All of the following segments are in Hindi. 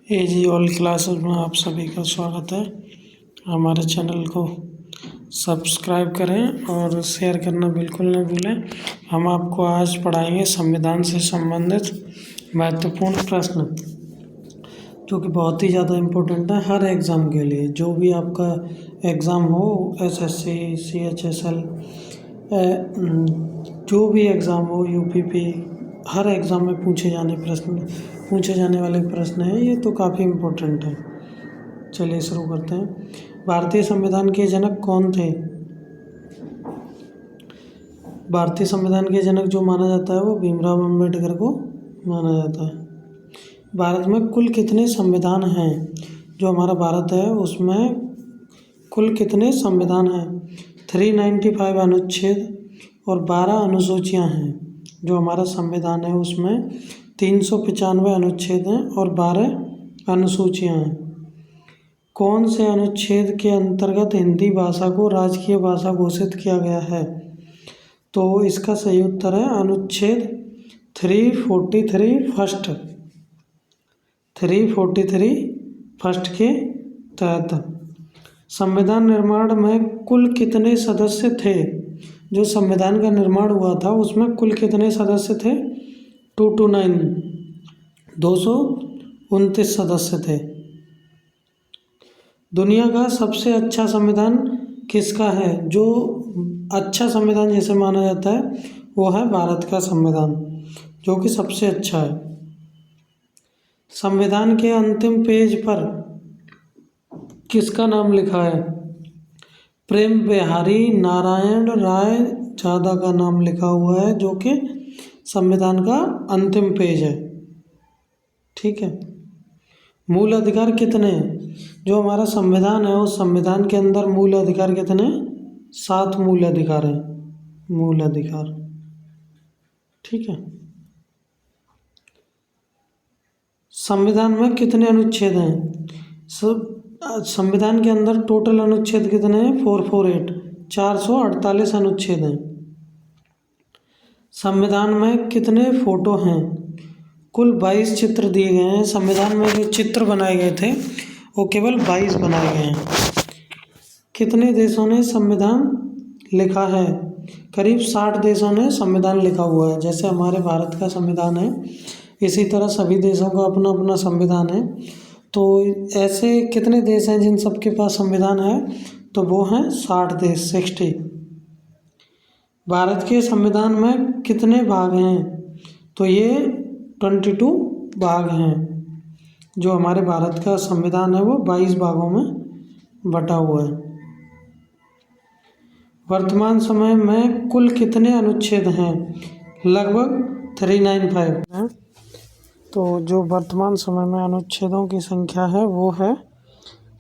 एजी ऑल क्लासेस में आप सभी का स्वागत है। हमारे चैनल को सब्सक्राइब करें और शेयर करना बिल्कुल न भूलें। हम आपको आज पढ़ाएंगे संविधान से संबंधित महत्वपूर्ण प्रश्न, जो कि बहुत ही ज़्यादा इम्पोर्टेंट है हर एग्ज़ाम के लिए। जो भी आपका एग्ज़ाम हो, एसएससी, सीएचएसएल, जो भी एग्ज़ाम हो, यूपीपी, हर एग्ज़ाम में पूछे जाने वाले प्रश्न हैं ये, तो काफ़ी इम्पोर्टेंट है। चलिए शुरू करते हैं। भारतीय संविधान के जनक कौन थे? भारतीय संविधान के जनक जो माना जाता है वो भीमराव अम्बेडकर को माना जाता है। भारत में कुल कितने संविधान हैं? जो हमारा भारत है उसमें कुल कितने संविधान हैं? 395 अनुच्छेद और 12 अनुसूचियां हैं। जो हमारा संविधान है उसमें 395 अनुच्छेद हैं और 12 अनुसूचियां हैं। कौन से अनुच्छेद के अंतर्गत हिंदी भाषा को राजकीय भाषा घोषित किया गया है? तो इसका सही उत्तर है अनुच्छेद 343 फर्स्ट। 343 फर्स्ट के तहत। संविधान निर्माण में कुल कितने सदस्य थे? जो संविधान का निर्माण हुआ था उसमें कुल कितने सदस्य थे? 229 सदस्य थे। दुनिया का सबसे अच्छा संविधान किसका है? जो अच्छा संविधान जिसे माना जाता है वो है भारत का संविधान, जो कि सबसे अच्छा है। संविधान के अंतिम पेज पर किसका नाम लिखा है? प्रेम बिहारी नारायण राय जादा का नाम लिखा हुआ है, जो कि संविधान का अंतिम पेज है। ठीक है। मूल अधिकार कितने हैं? जो हमारा संविधान है उस संविधान के अंदर मूल अधिकार कितने? 7 मूल अधिकार हैं। मूल अधिकार। ठीक है। संविधान में कितने अनुच्छेद हैं? संविधान के अंदर टोटल अनुच्छेद कितने हैं? 448 448 अनुच्छेद हैं। संविधान में कितने फोटो हैं? कुल 22 चित्र दिए गए हैं। संविधान में जो चित्र बनाए गए थे वो केवल 22 बनाए गए हैं। कितने देशों ने संविधान लिखा है? करीब 60 देशों ने संविधान लिखा हुआ है। जैसे हमारे भारत का संविधान है, इसी तरह सभी देशों का अपना अपना संविधान है। तो ऐसे कितने देश हैं जिन सबके पास संविधान है? तो वो हैं 60 देश, 60। भारत के संविधान में कितने भाग हैं? तो ये 22 भाग हैं। जो हमारे भारत का संविधान है वो 22 भागों में बटा हुआ है। वर्तमान समय में कुल कितने अनुच्छेद हैं? लगभग 395 हैं। तो जो वर्तमान समय में अनुच्छेदों की संख्या है वो है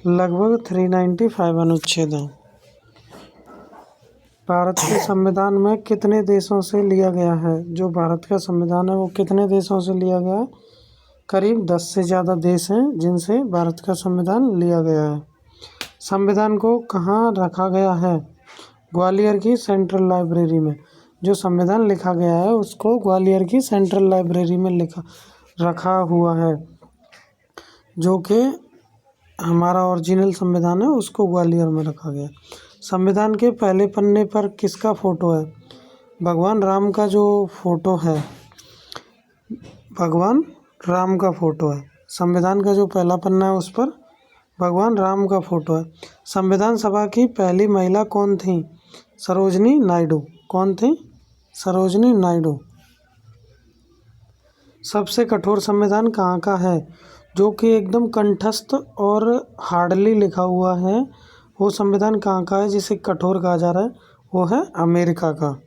लगभग 395 अनुच्छेद हैं। भारत के संविधान में कितने देशों से लिया गया है? जो भारत का संविधान है वो कितने देशों से लिया गया है? करीब 10 से ज़्यादा देश हैं जिनसे भारत का संविधान लिया गया है। संविधान को कहाँ रखा गया है? ग्वालियर की सेंट्रल लाइब्रेरी में। जो संविधान लिखा गया है उसको ग्वालियर की सेंट्रल लाइब्रेरी में रखा हुआ है। जो कि हमारा ओरिजिनल संविधान है उसको ग्वालियर में रखा गया। संविधान के पहले पन्ने पर किसका फोटो है? भगवान राम का जो फोटो है, भगवान राम का फोटो है। संविधान का जो पहला पन्ना है उस पर भगवान राम का फोटो है। संविधान सभा की पहली महिला कौन थी? सरोजिनी नायडू। कौन थी? सरोजिनी नायडू। सबसे कठोर संविधान कहाँ का है? जो कि एकदम कंठस्थ और हार्डली लिखा हुआ है, वो संविधान कहाँ का है जिसे कठोर कहा जा रहा है? वो है अमेरिका का।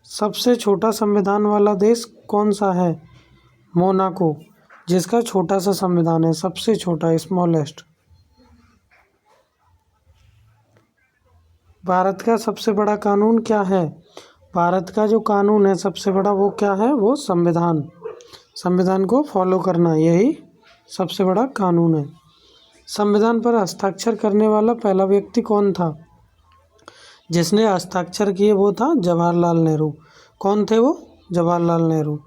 सबसे छोटा संविधान वाला देश कौन सा है? मोनाको, जिसका छोटा सा संविधान है, सबसे छोटा, स्मॉलेस्ट। भारत का सबसे बड़ा कानून क्या है? भारत का जो कानून है सबसे बड़ा वो क्या है? वो संविधान। संविधान को फॉलो करना, यही सबसे बड़ा कानून है। संविधान पर हस्ताक्षर करने वाला पहला व्यक्ति कौन था? जिसने हस्ताक्षर किए वो था जवाहरलाल नेहरू। कौन थे वो? जवाहरलाल नेहरू,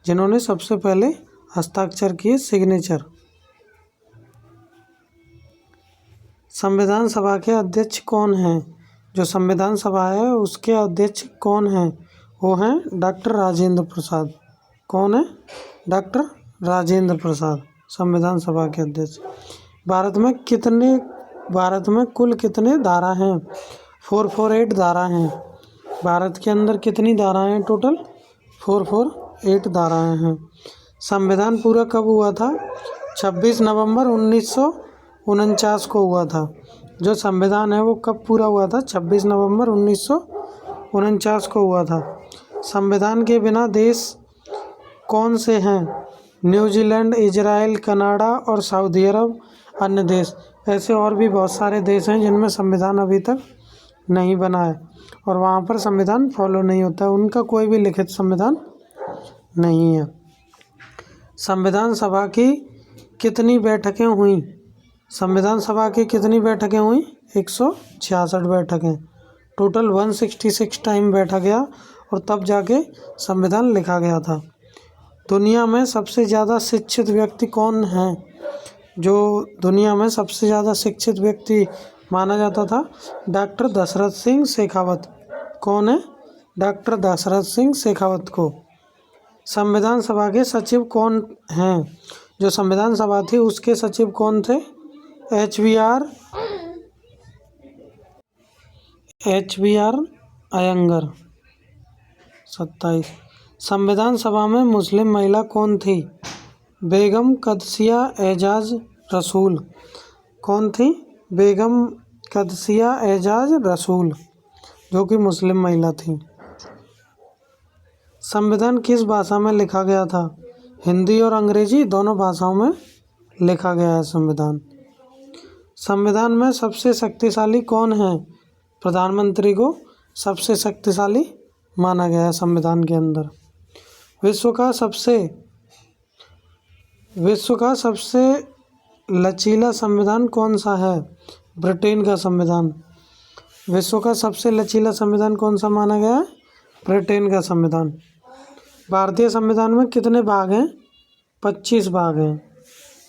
जिन्होंने सबसे पहले हस्ताक्षर किए, सिग्नेचर। संविधान सभा के अध्यक्ष कौन हैं? जो संविधान सभा है उसके अध्यक्ष कौन हैं? वो हैं डॉक्टर राजेंद्र प्रसाद। कौन है? डॉक्टर राजेंद्र प्रसाद संविधान सभा के अध्यक्ष। भारत में कुल कितने धारा हैं? 448 धारा हैं। भारत के अंदर कितनी धाराएं हैं टोटल? 448 धाराएं हैं। संविधान पूरा कब हुआ था? 26 नवंबर 1949 को हुआ था। जो संविधान है वो कब पूरा हुआ था? 26 नवंबर 1949 को हुआ था। संविधान के बिना देश कौन से हैं? न्यूजीलैंड, इजराइल, कनाडा और सऊदी अरब। अन्य देश, ऐसे और भी बहुत सारे देश हैं जिनमें संविधान अभी तक नहीं बना है और वहाँ पर संविधान फॉलो नहीं होता है, उनका कोई भी लिखित संविधान नहीं है। संविधान सभा की कितनी बैठकें हुई? संविधान सभा की कितनी बैठकें हुई? 166 बैठकें। टोटल 166 टाइम बैठा गया और तब जाके संविधान लिखा गया था। दुनिया में सबसे ज़्यादा शिक्षित व्यक्ति कौन है? जो दुनिया में सबसे ज़्यादा शिक्षित व्यक्ति माना जाता था, डॉक्टर दशरथ सिंह शेखावत। कौन है? डॉक्टर दशरथ सिंह शेखावत को। संविधान सभा के सचिव कौन हैं? जो संविधान सभा थी उसके सचिव कौन थे? एच.बी.आर. अयंगर। 27। संविधान सभा में मुस्लिम महिला कौन थी? बेगम कदसिया एजाज रसूल। कौन थी? बेगम कदसिया एजाज रसूल, जो कि मुस्लिम महिला थी। संविधान किस भाषा में लिखा गया था? हिंदी और अंग्रेजी दोनों भाषाओं में लिखा गया है संविधान। संविधान में सबसे शक्तिशाली कौन है? प्रधानमंत्री को सबसे शक्तिशाली माना गया है संविधान के अंदर। विश्व का सबसे लचीला संविधान कौन सा है? ब्रिटेन का संविधान। विश्व का सबसे लचीला संविधान कौन सा माना गया है? ब्रिटेन का संविधान। भारतीय संविधान में कितने भाग हैं? 25 भाग हैं।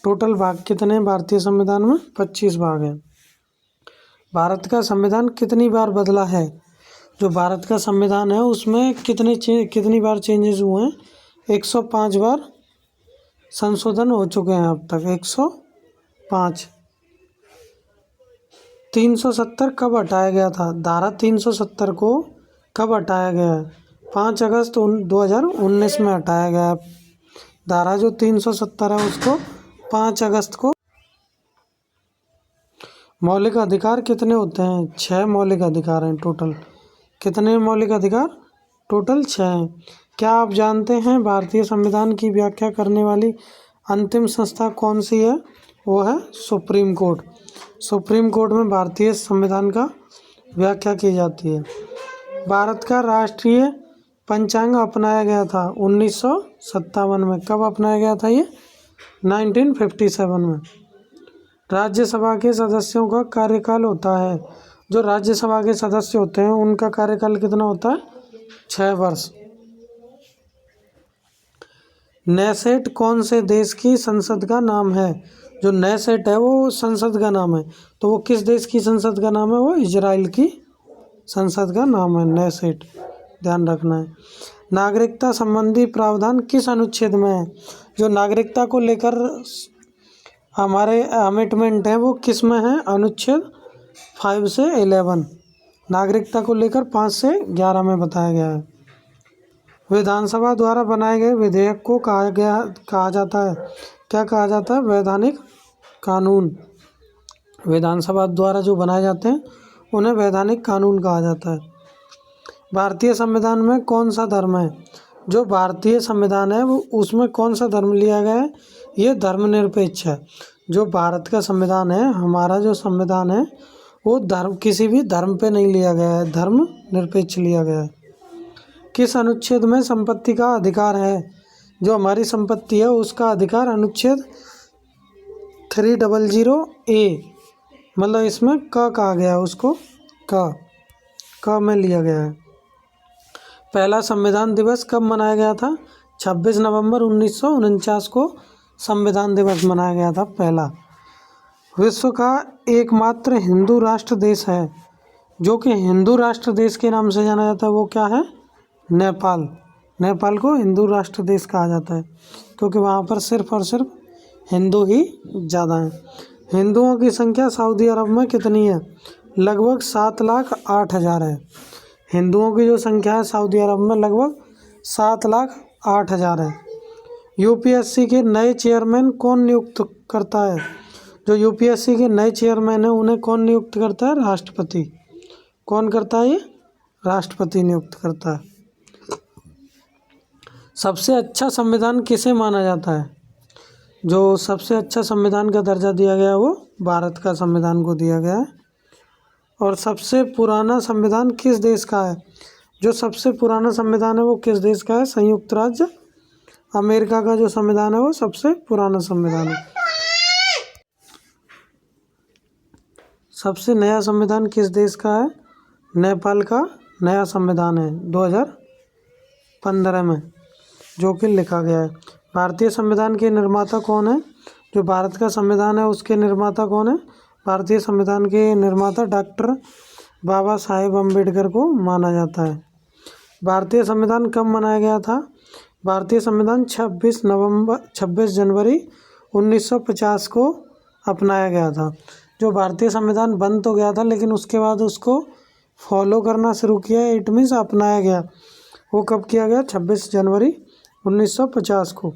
टोटल भाग कितने हैं भारतीय संविधान में? 25 भाग हैं। भारत का संविधान कितनी बार बदला है? जो भारत का संविधान है उसमें कितनी बार चेंजेस हुए हैं? 105 बार संशोधन हो चुके हैं अब तक। 105। 370 कब हटाया गया था? धारा 370 को कब हटाया गया है? 5 अगस्त 2019 में हटाया गया है। धारा जो 370 है उसको 5 अगस्त को। मौलिक अधिकार कितने होते हैं? 6 मौलिक अधिकार हैं टोटल। कितने मौलिक अधिकार? टोटल 6 हैं। क्या आप जानते हैं भारतीय संविधान की व्याख्या करने वाली अंतिम संस्था कौन सी है? वो है सुप्रीम कोर्ट। सुप्रीम कोर्ट में भारतीय संविधान का व्याख्या की जाती है। भारत का राष्ट्रीय पंचांग अपनाया गया था 1957 में। कब अपनाया गया था ये? 1957 में। राज्यसभा के सदस्यों का कार्यकाल होता है, जो राज्यसभा के सदस्य होते हैं उनका कार्यकाल कितना होता है? 6 वर्ष। नेसेट कौन से देश की संसद का नाम है? जो नेसेट है वो संसद का नाम है, तो वो किस देश की संसद का नाम है? वो इजराइल की संसद का नाम है नेसेट। ध्यान रखना है। नागरिकता संबंधी प्रावधान किस अनुच्छेद में है? जो नागरिकता को लेकर हमारे अमेंडमेंट है वो किस में है? अनुच्छेद 5 से 11। नागरिकता को लेकर 5 से 11 में बताया गया है। विधानसभा द्वारा बनाए गए विधेयक को कहा जाता है, क्या कहा जाता है? वैधानिक कानून। विधानसभा द्वारा जो बनाए जाते हैं उन्हें वैधानिक कानून कहा जाता है। भारतीय संविधान में कौन सा धर्म है? जो भारतीय संविधान है वो उसमें कौन सा धर्म लिया गया है? ये धर्मनिरपेक्ष है। जो भारत का संविधान है, हमारा जो संविधान है वो किसी भी धर्म पे नहीं लिया गया है, धर्म निरपेक्ष लिया गया है। किस अनुच्छेद में संपत्ति का अधिकार है? जो हमारी संपत्ति है उसका अधिकार अनुच्छेद 300A, मतलब इसमें क कहा गया है उसको, क में लिया गया है। पहला संविधान दिवस कब मनाया गया था? 26 नवंबर 1949 को संविधान दिवस मनाया गया था पहला। विश्व का एकमात्र हिंदू राष्ट्र देश है जो कि हिंदू राष्ट्र देश के नाम से जाना जाता है, वो क्या है? नेपाल। नेपाल को हिंदू राष्ट्र देश कहा जाता है क्योंकि वहाँ पर सिर्फ और सिर्फ हिंदू ही ज़्यादा हैं। हिंदुओं की संख्या सऊदी अरब में कितनी है? लगभग 7,08,000 है। हिंदुओं की जो संख्या है सऊदी अरब में लगभग 7,08,000 है। यूपीएससी के नए चेयरमैन कौन नियुक्त करता है? जो यूपीएससी के नए चेयरमैन हैं उन्हें कौन नियुक्त करता है? राष्ट्रपति। कौन करता है ये? राष्ट्रपति नियुक्त करता है। सबसे अच्छा संविधान किसे माना जाता है? जो सबसे अच्छा संविधान का दर्जा दिया गया है वो भारत का संविधान को दिया गया है। और सबसे पुराना संविधान किस देश का है? जो सबसे पुराना संविधान है वो किस देश का है? संयुक्त राज्य अमेरिका का जो संविधान है वो सबसे पुराना संविधान है। सबसे नया संविधान किस देश का है? नेपाल का नया संविधान है 2015 में जो कि लिखा गया है। भारतीय संविधान के निर्माता कौन है? जो भारत का संविधान है उसके निर्माता कौन है? भारतीय संविधान के निर्माता डॉक्टर बाबा साहेब अम्बेडकर को माना जाता है। भारतीय संविधान कब मनाया गया था? भारतीय संविधान 26 जनवरी 1950 को अपनाया गया था। जो भारतीय संविधान बन तो गया था लेकिन उसके बाद उसको फॉलो करना शुरू किया, इट मीन्स अपनाया गया। वो कब किया गया? 26 जनवरी 1950 को।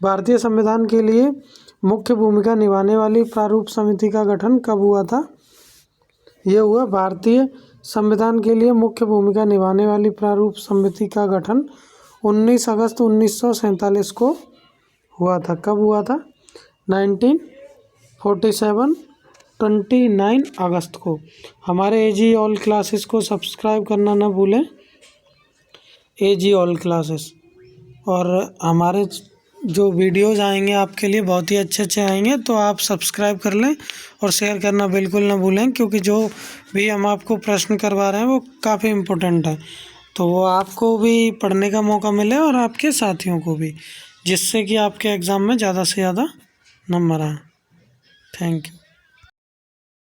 भारतीय संविधान के लिए मुख्य भूमिका निभाने वाली प्रारूप समिति का गठन कब हुआ था? ये हुआ भारतीय संविधान के लिए मुख्य भूमिका निभाने वाली प्रारूप समिति का गठन 19 अगस्त 1947 को हुआ था। कब हुआ था? 1947 29 अगस्त को। हमारे एजी ऑल क्लासेस को सब्सक्राइब करना ना भूलें, एजी ऑल क्लासेस। और हमारे जो वीडियोज़ आएंगे आपके लिए बहुत ही अच्छे आएंगे, तो आप सब्सक्राइब कर लें और शेयर करना बिल्कुल ना भूलें, क्योंकि जो भी हम आपको प्रश्न करवा रहे हैं वो काफ़ी इम्पोर्टेंट है, तो वो आपको भी पढ़ने का मौका मिले और आपके साथियों को भी, जिससे कि आपके एग्ज़ाम में ज़्यादा से ज़्यादा नंबर आए। Thank you.